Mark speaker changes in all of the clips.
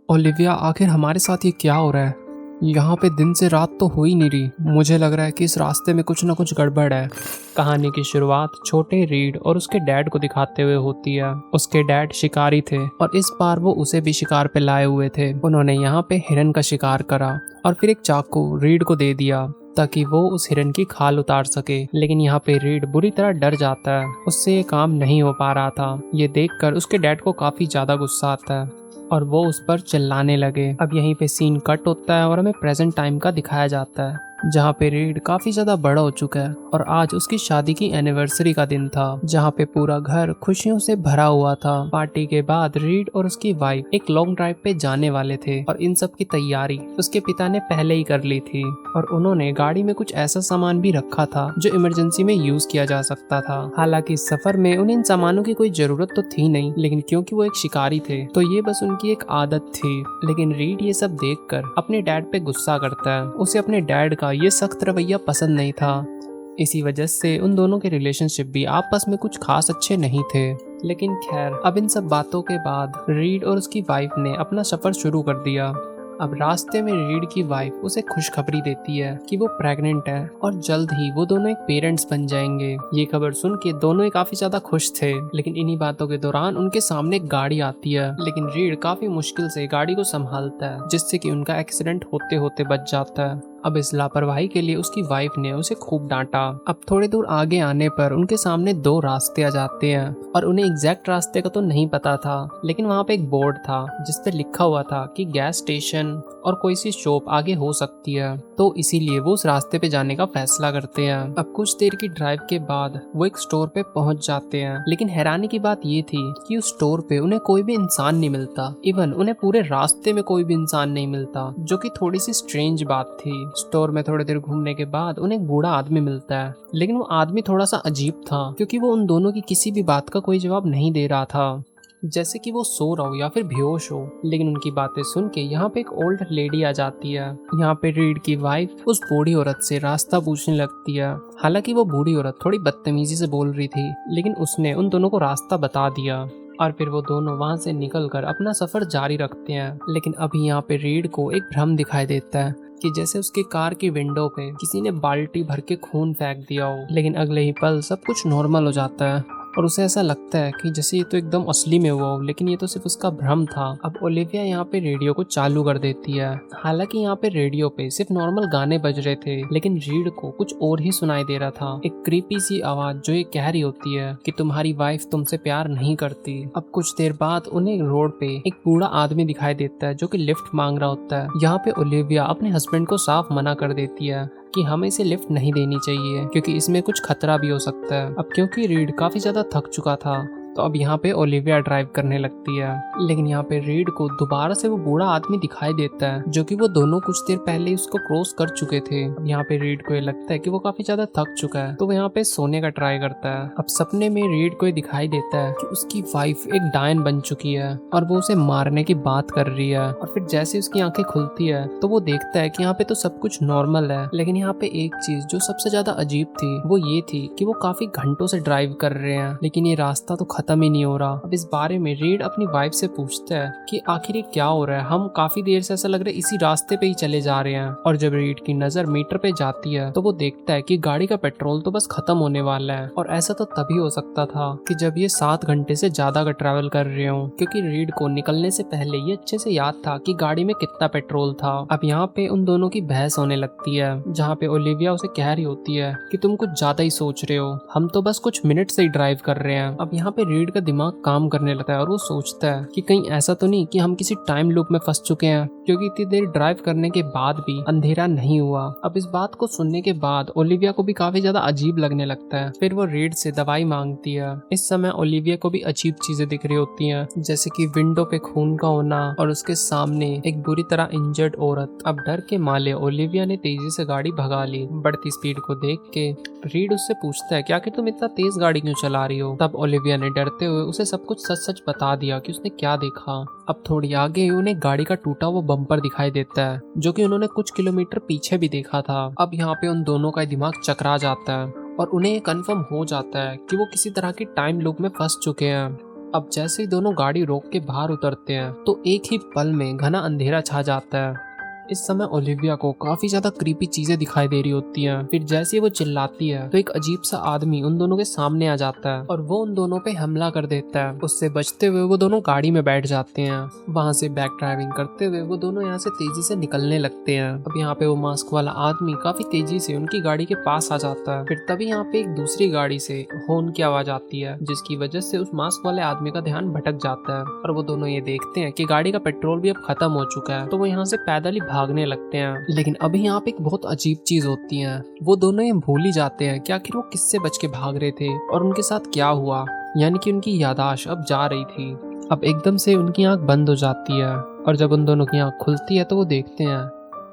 Speaker 1: Olivia, आखिर हमारे साथ ये क्या हो रहा है? यहाँ पे दिन से रात तो हो ही नहीं रही। मुझे लग रहा है कि इस रास्ते में कुछ ना कुछ गड़बड़ है। कहानी की शुरुआत छोटे रीड और उसके डैड को दिखाते हुए होती है। उसके डैड शिकारी थे और इस बार वो उसे भी शिकार पे लाए हुए थे। उन्होंने यहाँ पे हिरन का शिकार करा और फिर एक चाकू रीड को दे दिया ताकि वो उस हिरन की खाल उतार सके। लेकिन यहाँ पे रीड बुरी तरह डर जाता है। उससे ये काम नहीं हो पा रहा था। ये देखकर उसके डैड को काफी ज्यादा गुस्सा आता है और वो उस पर चिल्लाने लगे। अब यहीं पे सीन कट होता है और हमें प्रेजेंट टाइम का दिखाया जाता है, जहाँ पे रीड काफी ज्यादा बड़ा हो चुका है और आज उसकी शादी की एनिवर्सरी का दिन था, जहाँ पे पूरा घर खुशियों से भरा हुआ था। पार्टी के बाद रीड और उसकी वाइफ एक लॉन्ग ड्राइव पे जाने वाले थे और इन सब की तैयारी उसके पिता ने पहले ही कर ली थी और उन्होंने गाड़ी में कुछ ऐसा सामान भी रखा था जो इमरजेंसी में यूज किया जा सकता था। हालांकि इस सफर में उन्हें इन सामानों की कोई जरूरत तो थी नहीं, लेकिन क्योंकि वो एक शिकारी थे तो ये बस उनकी एक आदत थी। लेकिन रीड ये सब देखकर अपने डैड पे गुस्सा करता है। उसे अपने डैड का ये सख्त रवैया पसंद नहीं था। इसी वजह से उन दोनों के रिलेशनशिप भी आपस में कुछ खास अच्छे नहीं थे। लेकिन खैर, अब इन सब बातों के बाद रीड और उसकी वाइफ ने अपना सफर शुरू कर दिया। अब रास्ते में रीड की वाइफ उसे खुशखबरी देती है कि वो प्रेग्नेंट है और जल्द ही वो दोनों एक पेरेंट्स बन जाएंगे। ये खबर सुन के दोनों ही काफी ज्यादा खुश थे। लेकिन इन्हीं बातों के दौरान उनके सामने एक गाड़ी आती है, लेकिन रीड काफी मुश्किल से गाड़ी को संभालता है, जिससे कि उनका एक्सीडेंट होते होते बच जाता है। अब इस लापरवाही के लिए उसकी वाइफ ने उसे खूब डांटा। अब थोड़ी दूर आगे आने पर उनके सामने दो रास्ते आ जाते हैं और उन्हें एग्जैक्ट रास्ते का तो नहीं पता था, लेकिन वहाँ पे एक बोर्ड था जिस पे लिखा हुआ था कि गैस स्टेशन और कोई सी शॉप आगे हो सकती है, तो इसीलिए वो उस रास्ते पे जाने का फैसला करते हैं। अब कुछ देर की ड्राइव के बाद वो एक स्टोर पे पहुंच जाते हैं, लेकिन हैरानी की बात ये थी कि उस स्टोर पे उन्हें कोई भी इंसान नहीं मिलता। इवन उन्हें पूरे रास्ते में कोई भी इंसान नहीं मिलता, जो कि थोड़ी सी स्ट्रेंज बात थी। स्टोर में थोड़ी देर घूमने के बाद उन्हें एक बूढ़ा आदमी मिलता है, लेकिन वो आदमी थोड़ा सा अजीब था क्योंकि वो उन दोनों की किसी भी बात का कोई जवाब नहीं दे रहा था, जैसे कि वो सो रहा हो या फिर बेहोश हो। लेकिन उनकी बातें सुन के यहाँ पे एक ओल्ड लेडी आ जाती है। यहाँ पे रीड की वाइफ उस बूढ़ी औरत से रास्ता पूछने लगती है। हालांकि वो बूढ़ी औरत थोड़ी बदतमीजी से बोल रही थी, लेकिन उसने उन दोनों को रास्ता बता दिया और फिर वो दोनों वहाँ से निकलकर अपना सफर जारी रखते हैं। लेकिन अभी यहाँ पे रीड को एक भ्रम दिखाई देता है कि जैसे उसके कार की विंडो पे किसी ने बाल्टी भर के खून फेंक दिया हो। लेकिन अगले ही पल सब कुछ नॉर्मल हो जाता है और उसे ऐसा लगता है कि जैसे ये तो एकदम असली में हुआ हो, लेकिन ये तो सिर्फ उसका भ्रम था। अब ओलिविया यहाँ पे रेडियो को चालू कर देती है। हालांकि यहाँ पे रेडियो पे सिर्फ नॉर्मल गाने बज रहे थे, लेकिन रीड को कुछ और ही सुनाई दे रहा था। एक क्रीपी सी आवाज जो ये कह रही होती है कि तुम्हारी वाइफ तुमसे प्यार नहीं करती। अब कुछ देर बाद उन्हें रोड पे एक बूढ़ा आदमी दिखाई देता है जो कि लिफ्ट मांग रहा होता है। यहाँ पे ओलिविया अपने हस्बैंड को साफ मना कर देती है कि हमें इसे लिफ्ट नहीं देनी चाहिए क्योंकि इसमें कुछ खतरा भी हो सकता है। अब क्योंकि रीड काफी ज्यादा थक चुका था तो अब यहाँ पे ओलिविया ड्राइव करने लगती है। लेकिन यहाँ पे रीड को दोबारा से वो बूढ़ा आदमी दिखाई देता है जो कि वो दोनों कुछ देर पहले उसको क्रॉस कर चुके थे। अब यहाँ पे रीड को ये लगता है कि वो काफी ज्यादा थक चुका है, तो वो यहाँ पे सोने का ट्राई करता है। अब सपने में रीड को ये दिखाई देता है कि उसकी वाइफ एक डायन बन चुकी है और वो उसे मारने की बात कर रही है। और फिर जैसे उसकी आंखें खुलती है तो वो देखता है कि यहाँ पे तो सब कुछ नॉर्मल है, लेकिन यहाँ पे एक चीज जो सबसे ज्यादा अजीब थी वो ये थी कि वो काफी घंटों से ड्राइव कर रहे हैं, लेकिन ये रास्ता तो खत्म ही नहीं हो रहा। अब इस बारे में रीड अपनी वाइफ से पूछता है कि आखिर ये क्या हो रहा है, हम काफी देर से ऐसा लग रहा है इसी रास्ते पे ही चले जा रहे हैं। और जब रीड की नजर मीटर पे जाती है तो वो देखता है कि गाड़ी का पेट्रोल तो बस खत्म होने वाला है। और ऐसा तो तभी हो सकता था कि जब ये 7 घंटे से ज्यादा का ट्रैवल कर रहे हो, क्योंकि रीड को निकलने से पहले ये अच्छे से याद था कि गाड़ी में कितना पेट्रोल था। अब यहाँ पे उन दोनों की बहस होने लगती है, जहाँ पे ओलिविया उसे कह रही होती है कि तुम कुछ ज्यादा ही सोच रहे हो, हम तो बस कुछ मिनट से ही ड्राइव कर रहे हैं। अब यहाँ पे रीड का दिमाग काम करने लगता है और वो सोचता है कि कहीं ऐसा तो नहीं कि हम किसी टाइम लूप में फंस चुके हैं, क्योंकि इतनी देर ड्राइव करने के बाद भी अंधेरा नहीं हुआ। अब इस बात को सुनने के बाद ओलिविया को भी काफी ज्यादा अजीब लगने लगता है। फिर वो रीड से दवाई मांगती है। इस समय ओलिविया को भी अजीब चीजें दिख रही होती हैं, जैसे कि विंडो पे खून का होना और उसके सामने एक बुरी तरह इंजर्ड औरत। अब डर के मारे ओलिविया ने तेजी से गाड़ी भगा ली। बढ़ती स्पीड को देख के रीड उससे पूछता है कि आखिर तुम इतना तेज गाड़ी क्यों चला रही हो। तब ओलिविया ने डरते हुए उसे सब कुछ सच सच बता दिया कि उसने क्या देखा। अब थोड़ी आगे उन्हें गाड़ी का टूटा हुआ बम्पर दिखाई देता है जो कि उन्होंने कुछ किलोमीटर पीछे भी देखा था। अब यहाँ पे उन दोनों का दिमाग चकरा जाता है और उन्हें ये कन्फर्म हो जाता है कि वो किसी तरह की टाइम लूप में फंस चुके हैं। अब जैसे ही दोनों गाड़ी रोक के बाहर उतरते हैं तो एक ही पल में घना अंधेरा छा जाता है। इस समय ओलिविया को काफी ज्यादा क्रीपी चीजें दिखाई दे रही होती हैं। फिर जैसे ही वो चिल्लाती है तो एक अजीब सा आदमी उन दोनों के सामने आ जाता है और वो उन दोनों पे हमला कर देता है। उससे बचते हुए वो दोनों गाड़ी में बैठ जाते हैं। वहां से बैक ड्राइविंग करते हुए वो दोनों यहाँ से तेजी से निकलने लगते हैं। अब यहाँ पे वो मास्क वाला आदमी काफी तेजी से उनकी गाड़ी के पास आ जाता है। फिर तभी यहाँ पे एक दूसरी गाड़ी से हॉर्न की आवाज आती है, जिसकी वजह से उस मास्क वाले आदमी का ध्यान भटक जाता है और वो दोनों ये देखते हैं कि गाड़ी का पेट्रोल भी अब खत्म हो चुका है। तो वो यहाँ से पैदल ही भागने लगते हैं। लेकिन अभी यहाँ पे एक बहुत अजीब चीज होती है। वो दोनों ये भूल ही जाते हैं कि आखिर वो किससे बच के भाग रहे थे और उनके साथ क्या हुआ, यानी कि उनकी याददाश्त अब जा रही थी। अब एकदम से उनकी आंख बंद हो जाती है और जब उन दोनों की आंख खुलती है तो वो देखते हैं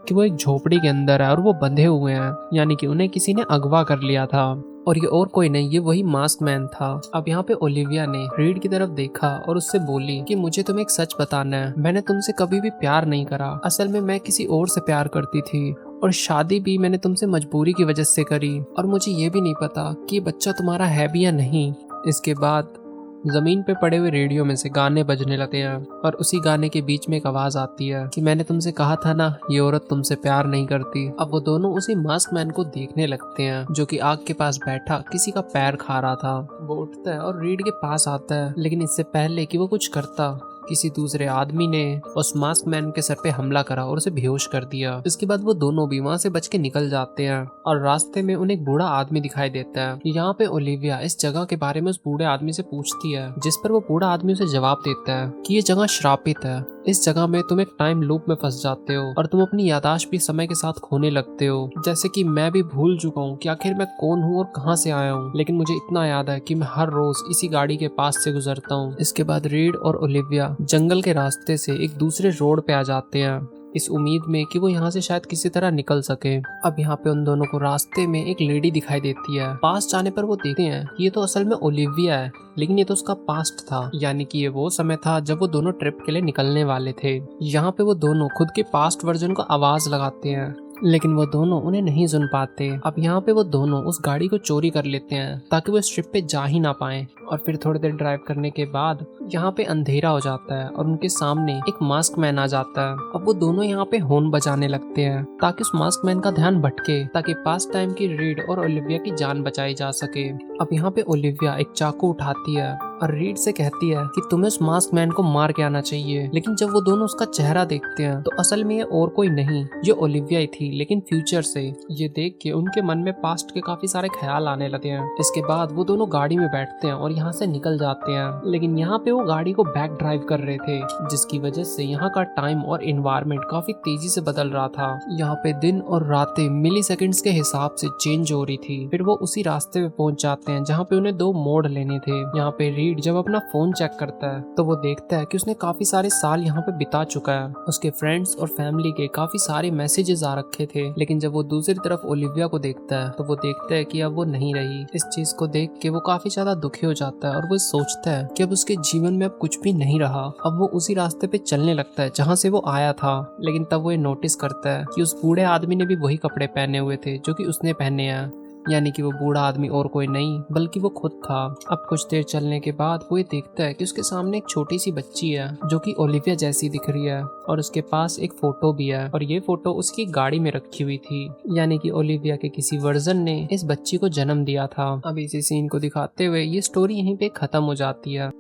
Speaker 1: कि वो एक झोपड़ी के अंदर है और वो बंधे हुए हैं, यानी कि उन्हें किसी ने अगवा कर लिया था। और ये और कोई नहीं, ये वही मास्क मैन था। अब यहाँ पे ओलिविया ने रीड की तरफ देखा और उससे बोली कि मुझे तुम्हें एक सच बताना है, मैंने तुमसे कभी भी प्यार नहीं करा। असल में मैं किसी और से प्यार करती थी और शादी भी मैंने तुमसे मजबूरी की वजह से करी और मुझे ये भी नहीं पता कि ये बच्चा तुम्हारा है भी या नहीं। इसके बाद जमीन पे पड़े हुए रेडियो में से गाने बजने लगते हैं और उसी गाने के बीच में एक आवाज आती है कि मैंने तुमसे कहा था ना, ये औरत तुमसे प्यार नहीं करती। अब वो दोनों उसी मास्क मैन को देखने लगते हैं जो कि आग के पास बैठा किसी का पैर खा रहा था। वो उठता है और रीड के पास आता है, लेकिन इससे पहले कि वो कुछ करता, किसी दूसरे आदमी ने उस मास्क मैन के सर पे हमला करा और उसे बेहोश कर दिया। इसके बाद वो दोनों भी वहाँ से बच के निकल जाते हैं और रास्ते में उन्हें एक बूढ़ा आदमी दिखाई देता है। यहाँ पे ओलिविया इस जगह के बारे में उस बूढ़े आदमी से पूछती है, जिस पर वो बूढ़ा आदमी उसे जवाब देता है कि ये जगह श्रापित है। इस जगह में तुम एक टाइम लूप में फंस जाते हो और तुम अपनी याददाश्त भी समय के साथ खोने लगते हो। जैसे कि मैं भी भूल चुका हूँ कि आखिर मैं कौन हूँ और कहाँ से आया हूँ, लेकिन मुझे इतना याद है कि मैं हर रोज इसी गाड़ी के पास से गुजरता हूँ। इसके बाद रीड और ओलिविया जंगल के रास्ते से एक दूसरे रोड पे आ जाते हैं, इस उम्मीद में कि वो यहाँ से शायद किसी तरह निकल सके। अब यहाँ पे उन दोनों को रास्ते में एक लेडी दिखाई देती है। पास जाने पर वो देखते हैं ये तो असल में ओलिविया है, लेकिन ये तो उसका पास्ट था, यानी कि ये वो समय था जब वो दोनों ट्रिप के लिए निकलने वाले थे। यहाँ पे वो दोनों खुद के पास्ट वर्जन को आवाज लगाते हैं, लेकिन वो दोनों उन्हें नहीं सुन पाते। अब यहाँ पे वो दोनों उस गाड़ी को चोरी कर लेते हैं ताकि वो इस ट्रिप पे जा ही ना पाए। और फिर थोड़ी देर ड्राइव करने के बाद यहाँ पे अंधेरा हो जाता है और उनके सामने एक मास्क मैन आ जाता है। अब वो दोनों यहाँ पे हॉर्न बजाने लगते हैं ताकि उस मास्क मैन का ध्यान भटके, ताकि पास टाइम की रीड और ओलिविया की जान बचाई जा सके। अब यहाँ पे ओलिविया एक चाकू उठाती है और रीड से कहती है कि तुम्हें उस मास्क मैन को मार के आना चाहिए। लेकिन जब वो दोनों उसका चेहरा देखते हैं तो असल में ये और कोई नहीं, ये ओलिविया ही थी, लेकिन फ्यूचर से। ये देख के उनके मन में पास्ट के काफी सारे ख्याल आने लगे हैं। इसके बाद वो दोनों गाड़ी में बैठते हैं और यहाँ से निकल जाते हैं। लेकिन यहाँ पे वो गाड़ी को बैक ड्राइव कर रहे थे, जिसकी वजह से यहाँ का टाइम और एनवायरनमेंट काफी तेजी से बदल रहा था। यहाँ पे दिन और रातें मिली सेकेंड्स के हिसाब से चेंज हो रही थी। फिर वो उसी रास्ते पे पहुंच जाते हैं जहाँ पे उन्हें 2 मोड़ लेने थे। यहाँ पे रीड जब अपना फोन चेक करता है तो वो देखता है कि उसने काफी सारे साल यहाँ पे बिता चुका है। उसके फ्रेंड्स और फैमिली के काफी सारे मैसेजेस आ रखे थे। लेकिन जब वो दूसरी तरफ ओलिविया को देखता है तो वो देखता है कि अब वो नहीं रही। इस चीज को देख के वो काफी ज्यादा दुखी हो जाता है और वो सोचता है कि अब उसके जीवन में अब कुछ भी नहीं रहा। अब वो उसी रास्ते पे चलने लगता है जहाँ से वो आया था। लेकिन तब वो ये नोटिस करता है कि उस बूढ़े आदमी ने भी वही कपड़े पहने हुए थे जो कि उसने पहने हैं, यानी कि वो बूढ़ा आदमी और कोई नहीं बल्कि वो खुद था। अब कुछ देर चलने के बाद वो ये देखता है कि उसके सामने एक छोटी सी बच्ची है जो कि ओलिविया जैसी दिख रही है और उसके पास एक फोटो भी है और ये फोटो उसकी गाड़ी में रखी हुई थी, यानी कि ओलिविया के किसी वर्जन ने इस बच्ची को जन्म दिया था। अब इसी सीन को दिखाते हुए ये स्टोरी यहीं पे खत्म हो जाती है।